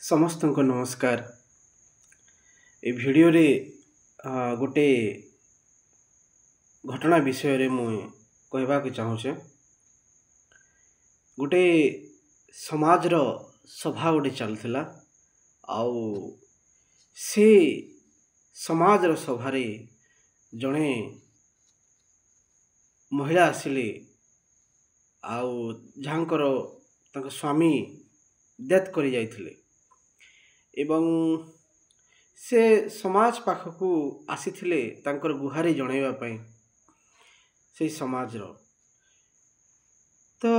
समस्त को नमस्कार। ए भिडियो रे गोटे घटना विषय रे मुझे कहबा के चाहूचे। गोटे समाज रो सभा गोटे चलथिला आउ से समाज रो सभा रे जणे महिला आसिले आउ जहाँकर तांको स्वामी डेथ करि जाइथिले एवं से समाज पाखकू आसीथिले तांकर गुहारी जणाइबा पई से समाज रो। तो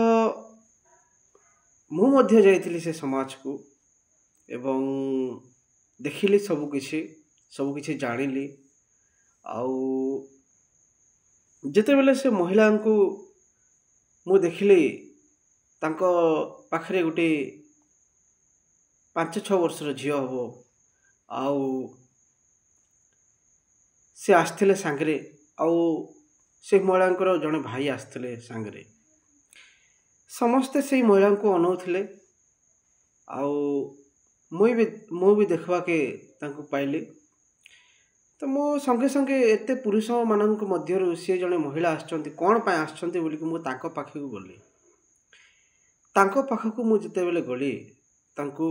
मु मध्य जाइथिली से समाज को एवं देखिली सब किछि जानिली आउ जेते बेले से महिला को मु देखिली तांको पाखरे गोटे 5-6 वर्षर झील हम आउ से आसथिले सांगरे आउ से महिला जड़े भाई आसथिले सांगरे समस्ते से महिला को अनौथिले आउ मु भी देखवा के तांको पाइली। तो मो संगे संगे एते पुरुष मानक मध्यरु से जड़े महिला आछंती कोन पाए आछंती बोली मु तांको पाखकू गली। तांको पाखकू मु जते बेले गली तांको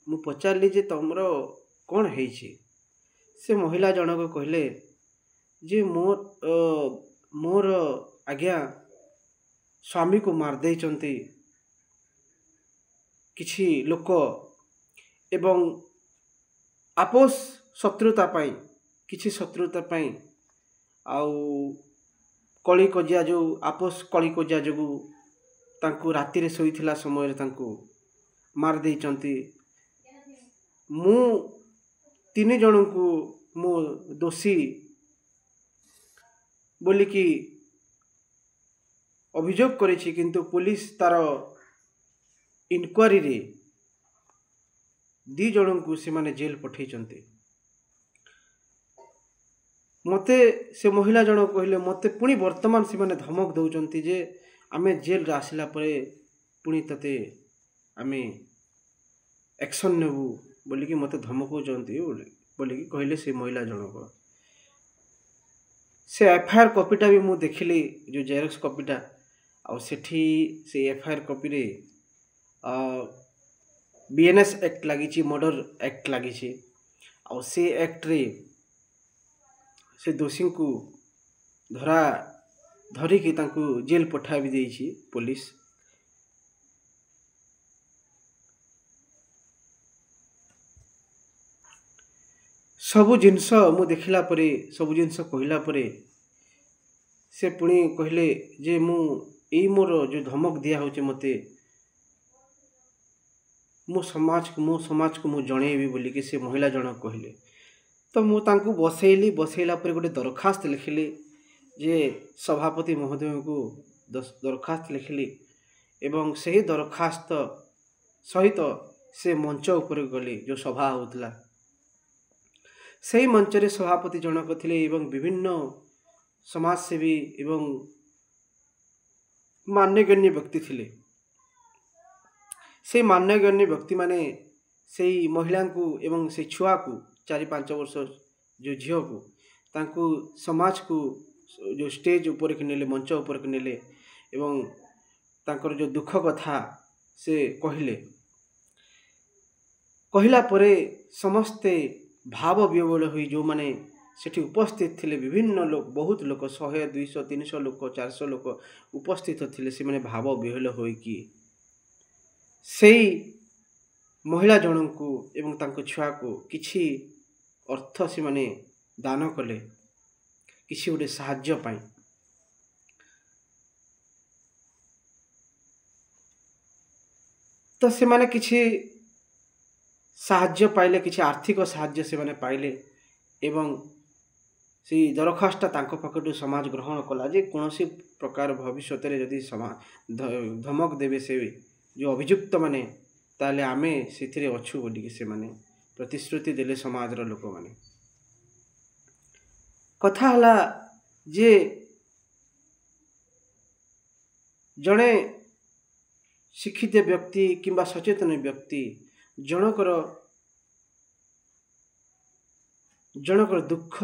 मु पचारली जे तमरो कौन है। से महिला जनक कहले जे मोर आज्ञा स्वामी को मार देइचंती किछि लोक एवं आपस शत्रुता पाई किछि शत्रुता पाई आउ कली कजिया जो आपस कली कजिया जो तांको राति रे सोइथिला समय रे तांको मार देइचंती। मु 3 जन को मु दोषी बोली कि अभियोग करिछि किंतु पुलिस तार इनक्वारी रे 2 जन को से माने जेल पठेइचंती। मते से महिला जन कहले मते पुणी वर्तमान से माने धमक दउचंती जे आमे जेल रे आसिला परे पुणी तते आमे एक्शन नेबू बोली कि मते धमको जंती बोली कि कहले से महिला जनक। से एफआईआर कॉपीटा भी मु देखिली जो जेरक्स कॉपीटा आ सेठी से एफआईआर कॉपी रे बीएनएस एक्ट लागिची मर्डर एक्ट लागिची आ से एक्ट रे से दोषी को धरिकी तांको जेल पठा भी देइची पुलिस। सबु जिनस मु देखिला परे सबु जिनस कहला परे से पुणी कहले जे मु एई मोर जो धमक दिया होचे मते मो समाज को मु जणेबी बोली कि से महिला जनक कहले। तो मु तांको बसैला परे गोटे दरखास्त लिखिली जे सभापति महोदय को दरखास्त लिखिली एवं सही दरखास्त सहित से मंच ऊपर गली जो सभा होतला सही मंच रे सभापति जनक थिले एवं विभिन्न समाजसेवी एवं मान्यगण्य व्यक्ति थिले। से मान्यगण्य व्यक्ति माने से महिला को एवं से छुआ को 4-5 वर्ष जो झील को तांको समाज को जो स्टेज ऊपर के नेले मंच ऊपर के नेले एवं तांकर जो दुख कथा से कहला परे समस्ते भाव विवल हुई जो माने सेठी उपस्थित थिले विभिन्न लोक बहुत लोक 100-200-300 लोक 400 लोक उपस्थित थिले से माने भाव विहल होई कि सेई महिला जन को एवं तांको छुआ को किछि अर्थ से माने दान कले किछि गोटे साहाय्य पाई। तो से माने किछि साहाय्य पाइले किछि आर्थिक साहाय्य से माने पाइले एवं से दरखास्त तांको पकटू समाज ग्रहण कला जे कोनोसी प्रकार भविष्य रे यदि समाज धमक देवे से जो अभियुक्त माने ताले आमे सेथिरे अछु बोली कि से माने प्रतिश्रुति देले समाज रो लोक माने। कथा हला जे जणे शिक्षित व्यक्ति किंबा सचेतन व्यक्ति ଜଣଙ୍କର ଦୁଃଖ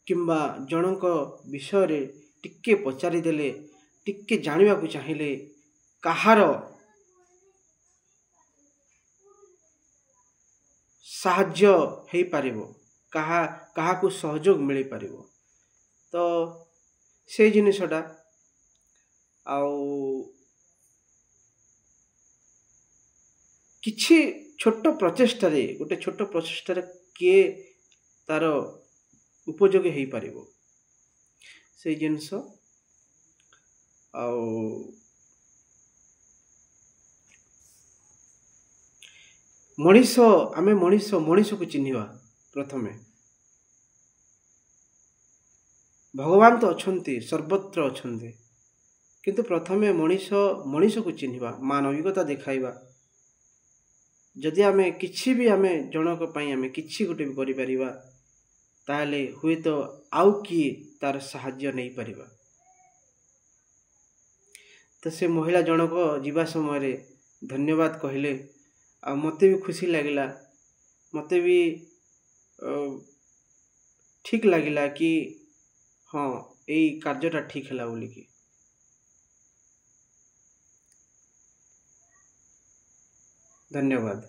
କିମ୍ବା ଜଣଙ୍କ ବିଷୟରେ ଟିକେ ପଚାରିଦେଲେ, ଟିକେ ଜାଣିବାକୁ ଚାହିଁଲେ, କାହାର ସାହାଯ୍ୟ ହେଇପାରିବ, କାହାକୁ ସହଯୋଗ ମିଳିପାରିବ। ତ ସେଇ ଜିନିଷଟା ଆଉ କିଛି ଛୋଟ ପ୍ରଚେଷ୍ଟାରେ କିଏ ତାର ଉପଯୋଗୀ ହେଇପାରିବ, ସେଇ ଜିନିଷ। ଆଉ ଆମେ ମଣିଷକୁ ଚିହ୍ନିବା। ପ୍ରଥମେ ଭଗବାନ ତ ଅଛନ୍ତି, ସର୍ବତ୍ର ଅଛନ୍ତି, କିନ୍ତୁ ପ୍ରଥମେ ମଣିଷକୁ ଚିହ୍ନିବା, ମାନବିକତା ଦେଖାଇବା। ଯଦି ଆମେ ଜଣଙ୍କ ପାଇଁ ଆମେ କିଛି ଗୋଟେ ବି କରିପାରିବା, ତାହେଲେ ହୁଏତ ଆଉ କିଏ ତାର ସାହାଯ୍ୟ ନେଇପାରିବା। ତ ସେ ମହିଳା ଜଣକ ଯିବା ସମୟରେ ଧନ୍ୟବାଦ କହିଲେ, ଆଉ ମୋତେ ବି ଖୁସି ଲାଗିଲା, ମୋତେ ବି ଠିକ୍ ଲାଗିଲା କି ହଁ, ଏଇ କାର୍ଯ୍ୟଟା ଠିକ୍ ହେଲା ବୋଲିକି। ଧନ୍ୟବାଦ।